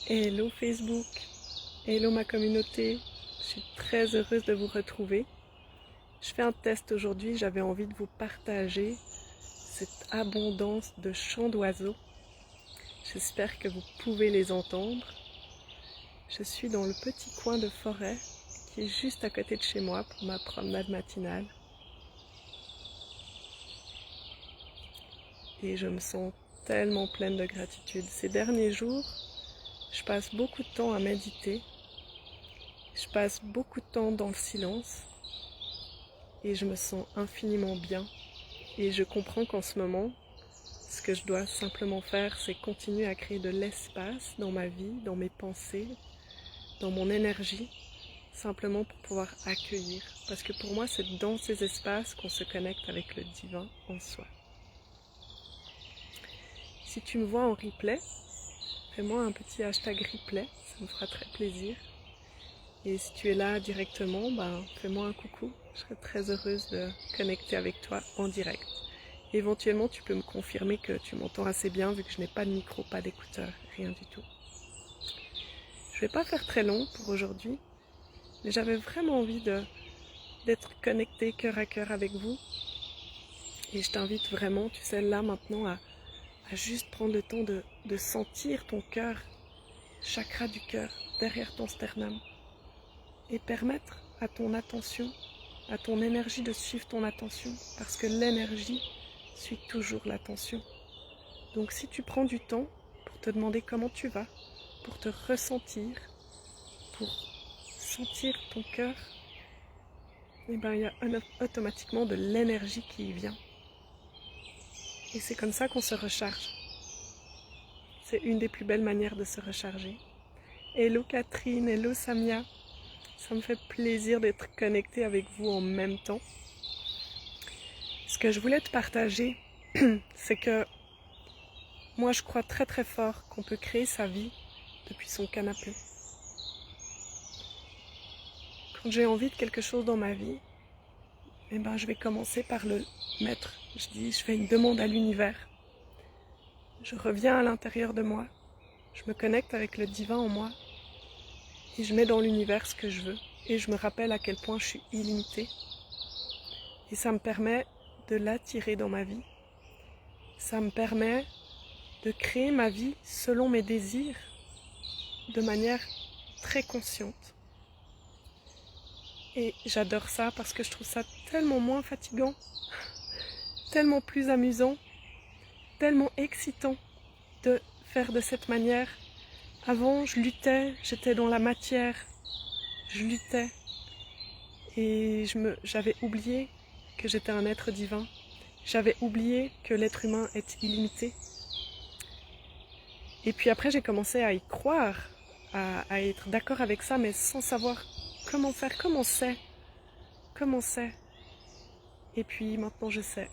Hello Facebook, hello ma communauté, je suis très heureuse de vous retrouver. Je fais un test aujourd'hui, j'avais envie de vous partager cette abondance de chants d'oiseaux. J'espère que vous pouvez les entendre. Je suis dans le petit coin de forêt qui est juste à côté de chez moi pour ma promenade matinale. Et je me sens tellement pleine de gratitude. Ces derniers jours, je passe beaucoup de temps à méditer. Je passe beaucoup de temps dans le silence. Et je me sens infiniment bien. Et je comprends qu'en ce moment, ce que je dois simplement faire, c'est continuer à créer de l'espace dans ma vie, dans mes pensées, dans mon énergie, simplement pour pouvoir accueillir. Parce que pour moi, c'est dans ces espaces qu'on se connecte avec le divin en soi. Si tu me vois en replay, fais-moi un petit hashtag replay, ça me fera très plaisir. Et si tu es là directement, fais-moi un coucou. Je serai très heureuse de connecter avec toi en direct. Éventuellement, tu peux me confirmer que tu m'entends assez bien vu que je n'ai pas de micro, pas d'écouteur, rien du tout. Je ne vais pas faire très long pour aujourd'hui, mais j'avais vraiment envie d'être connectée cœur à cœur avec vous. Et je t'invite vraiment, tu sais, là maintenant, à juste prendre le temps de sentir ton cœur, chakra du cœur, derrière ton sternum. Et permettre à ton attention, à ton énergie de suivre ton attention, parce que l'énergie suit toujours l'attention. Donc si tu prends du temps pour te demander comment tu vas, pour te ressentir, pour sentir ton cœur, il y a automatiquement de l'énergie qui y vient. Et c'est comme ça qu'on se recharge. C'est une des plus belles manières de se recharger. Hello Catherine, hello Samia. Ça me fait plaisir d'être connectée avec vous en même temps. Ce que je voulais te partager, c'est que moi je crois très très fort qu'on peut créer sa vie depuis son canapé. Quand j'ai envie de quelque chose dans ma vie, je vais commencer par le mettre. Je fais une demande à l'univers. Je reviens à l'intérieur de moi, je me connecte avec le divin en moi et je mets dans l'univers ce que je veux. Et je me rappelle à quel point je suis illimitée. Et ça me permet de l'attirer dans ma vie. Ça me permet de créer ma vie selon mes désirs de manière très consciente. Et j'adore ça parce que je trouve ça tellement moins fatigant, tellement plus amusant, tellement excitant de faire de cette manière. Avant, je luttais, j'étais dans la matière, je luttais et j'avais oublié que j'étais un être divin. J'avais oublié que l'être humain est illimité. Et puis après, j'ai commencé à y croire, à être d'accord avec ça, mais sans savoir comment faire, comment c'est. Et puis maintenant, je sais.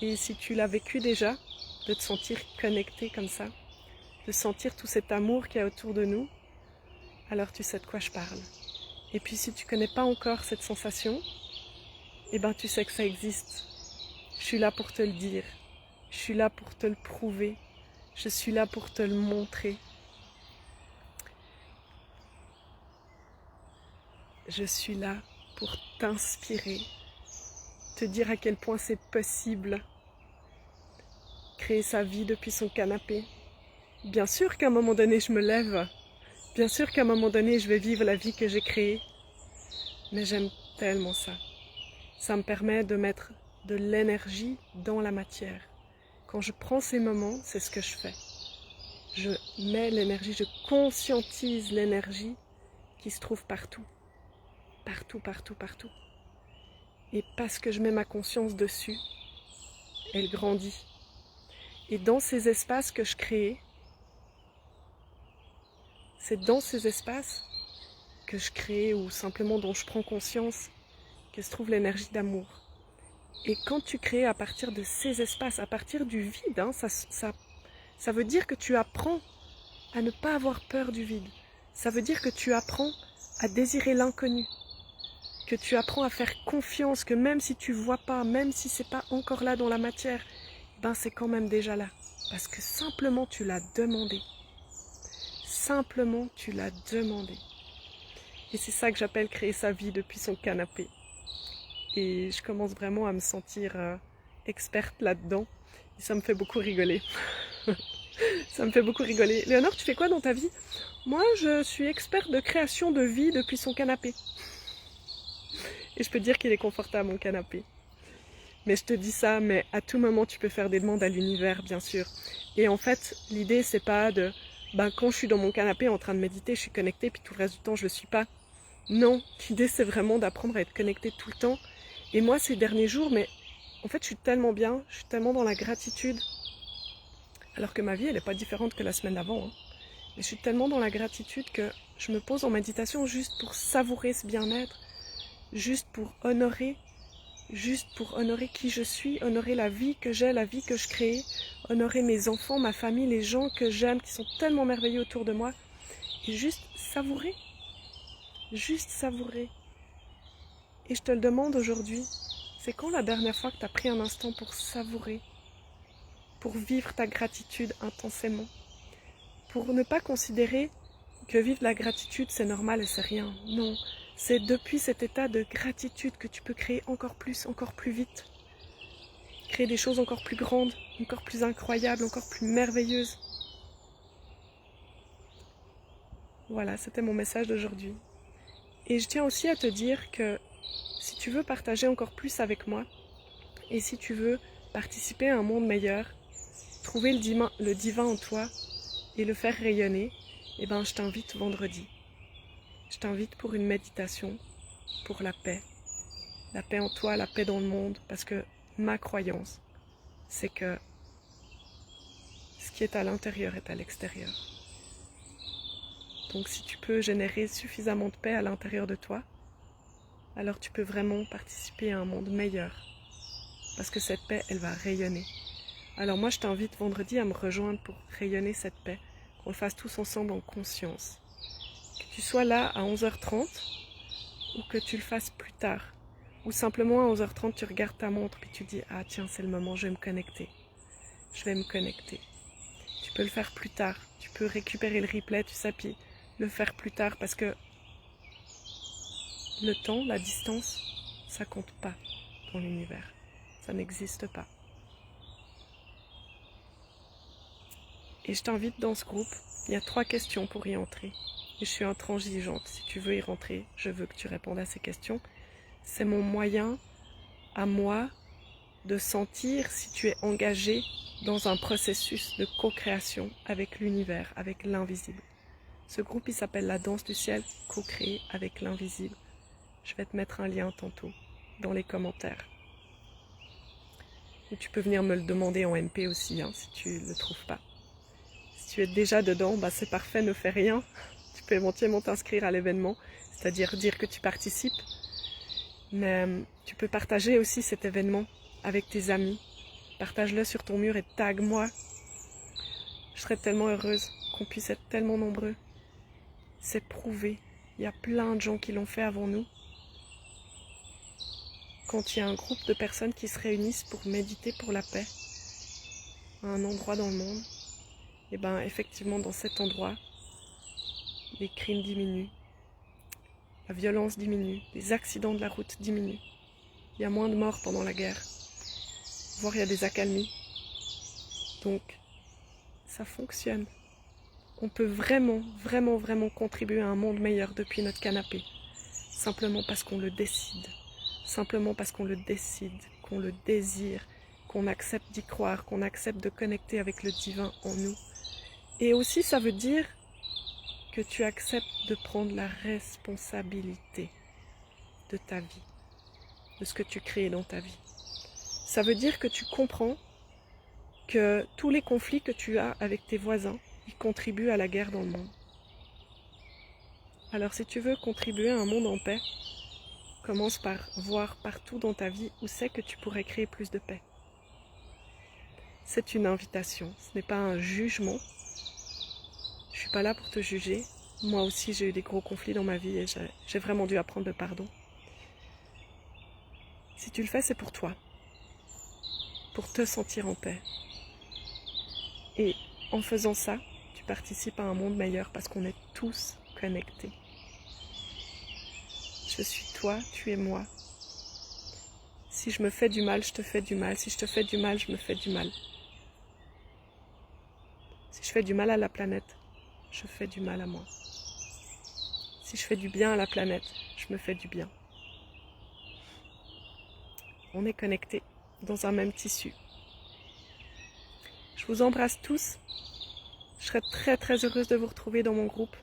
Et si tu l'as vécu déjà, de te sentir connecté comme ça, de sentir tout cet amour qu'il y a autour de nous, alors tu sais de quoi je parle. Et puis si tu ne connais pas encore cette sensation, tu sais que ça existe. Je suis là pour te le dire, je suis là pour te le prouver, je suis là pour te le montrer. Je suis là pour t'inspirer, te dire à quel point c'est possible. Créer sa vie depuis son canapé. Bien sûr qu'à un moment donné je me lève, bien sûr qu'à un moment donné je vais vivre la vie que j'ai créée, mais j'aime tellement ça. Ça me permet de mettre de l'énergie dans la matière. Quand je prends ces moments, c'est ce que je fais. Je mets l'énergie, je conscientise l'énergie qui se trouve partout. Partout, partout, partout. Et parce que je mets ma conscience dessus, elle grandit. Et dans ces espaces que je crée, c'est dans ces espaces que je crée ou simplement dont je prends conscience que se trouve l'énergie d'amour. Et quand tu crées à partir de ces espaces, à partir du vide, ça veut dire que tu apprends à ne pas avoir peur du vide. Ça veut dire que tu apprends à désirer l'inconnu, que tu apprends à faire confiance, que même si tu ne vois pas, même si c'est pas encore là dans la matière, c'est quand même déjà là. Parce que simplement tu l'as demandé. simplement tu l'as demandé. Et c'est ça que j'appelle créer sa vie depuis son canapé. Et je commence vraiment à me sentir experte là-dedans. Et ça me fait beaucoup rigoler. Ça me fait beaucoup rigoler. Léonore, tu fais quoi dans ta vie? Moi, je suis experte de création de vie depuis son canapé. Et je peux te dire qu'il est confortable, mon canapé. Mais je te dis ça, mais à tout moment, tu peux faire des demandes à l'univers, bien sûr. Et en fait, l'idée, c'est pas de... quand je suis dans mon canapé en train de méditer, je suis connectée, puis tout le reste du temps, je le suis pas. Non, l'idée, c'est vraiment d'apprendre à être connectée tout le temps. Et moi, ces derniers jours, mais en fait, je suis tellement bien, je suis tellement dans la gratitude. Alors que ma vie, elle n'est pas différente que la semaine d'avant. Hein. Mais je suis tellement dans la gratitude que je me pose en méditation juste pour savourer ce bien-être, juste pour honorer qui je suis, honorer la vie que j'ai, la vie que je crée, honorer mes enfants, ma famille, les gens que j'aime, qui sont tellement merveilleux autour de moi, et juste savourer. Juste savourer. Et je te le demande aujourd'hui, c'est quand la dernière fois que tu as pris un instant pour savourer, pour vivre ta gratitude intensément, pour ne pas considérer que vivre la gratitude c'est normal et c'est rien. Non, c'est depuis cet état de gratitude que tu peux créer encore plus vite. Créer des choses encore plus grandes, encore plus incroyables, encore plus merveilleuses. Voilà, c'était mon message d'aujourd'hui. Et je tiens aussi à te dire que si tu veux partager encore plus avec moi, et si tu veux participer à un monde meilleur, trouver le divin en toi et le faire rayonner, je t'invite vendredi. Je t'invite pour une méditation, pour la paix en toi, la paix dans le monde, parce que ma croyance, c'est que ce qui est à l'intérieur est à l'extérieur. Donc si tu peux générer suffisamment de paix à l'intérieur de toi, alors tu peux vraiment participer à un monde meilleur, parce que cette paix, elle va rayonner. Alors moi, je t'invite vendredi à me rejoindre pour rayonner cette paix, qu'on le fasse tous ensemble en conscience. Que tu sois là à 11h30 ou que tu le fasses plus tard. Ou simplement à 11h30, tu regardes ta montre et tu dis « Ah tiens, c'est le moment, je vais me connecter. Je vais me connecter. » Tu peux le faire plus tard. Tu peux récupérer le replay, tu sais, puis le faire plus tard parce que le temps, la distance, ça compte pas dans l'univers. Ça n'existe pas. Et je t'invite dans ce groupe. Il y a 3 questions pour y entrer. Et je suis intransigeante. Si tu veux y rentrer, je veux que tu répondes à ces questions. C'est mon moyen à moi de sentir si tu es engagé dans un processus de co-création avec l'univers, avec l'invisible. Ce groupe, il s'appelle La Danse du Ciel, co-créer avec l'invisible. Je vais te mettre un lien tantôt dans les commentaires. Et tu peux venir me le demander en MP aussi, hein, si tu ne le trouves pas. Si tu es déjà dedans, c'est parfait, ne fais rien. Tu peux éventuellement t'inscrire à l'événement, c'est-à-dire dire que tu participes. Mais tu peux partager aussi cet événement avec tes amis. Partage-le sur ton mur et tag-moi. Je serais tellement heureuse qu'on puisse être tellement nombreux. C'est prouvé. Il y a plein de gens qui l'ont fait avant nous. Quand il y a un groupe de personnes qui se réunissent pour méditer pour la paix, à un endroit dans le monde, effectivement, dans cet endroit, les crimes diminuent, la violence diminue, les accidents de la route diminuent. Il y a moins de morts pendant la guerre, voire il y a des accalmies. Donc, ça fonctionne. On peut vraiment contribuer à un monde meilleur depuis notre canapé. Simplement parce qu'on le décide. Simplement parce qu'on le décide, qu'on le désire, qu'on accepte d'y croire, qu'on accepte de connecter avec le divin en nous. Et aussi, ça veut dire que tu acceptes de prendre la responsabilité de ta vie, de ce que tu crées dans ta vie. Ça veut dire que tu comprends que tous les conflits que tu as avec tes voisins, ils contribuent à la guerre dans le monde. Alors si tu veux contribuer à un monde en paix, commence par voir partout dans ta vie où c'est que tu pourrais créer plus de paix. C'est une invitation, ce n'est pas un jugement. Je ne suis pas là pour te juger. Moi aussi, j'ai eu des gros conflits dans ma vie et j'ai vraiment dû apprendre le pardon. Si tu le fais, c'est pour toi, pour te sentir en paix. Et en faisant ça, tu participes à un monde meilleur parce qu'on est tous connectés. Je suis toi, tu es moi. Si je me fais du mal, je te fais du mal. Si je te fais du mal, je me fais du mal. Si je fais du mal à la planète, je fais du mal à moi. Si je fais du bien à la planète, je me fais du bien. On est connectés dans un même tissu. Je vous embrasse tous. Je serais très heureuse de vous retrouver dans mon groupe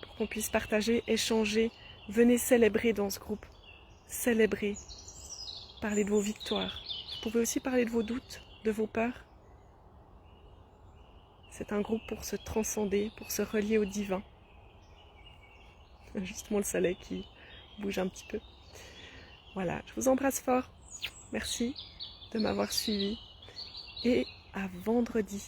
pour qu'on puisse partager, échanger. Venez célébrer dans ce groupe. Célébrer. Parler de vos victoires. Vous pouvez aussi parler de vos doutes, de vos peurs. C'est un groupe pour se transcender, pour se relier au divin. Justement le soleil qui bouge un petit peu. Voilà, je vous embrasse fort. Merci de m'avoir suivi. Et à vendredi.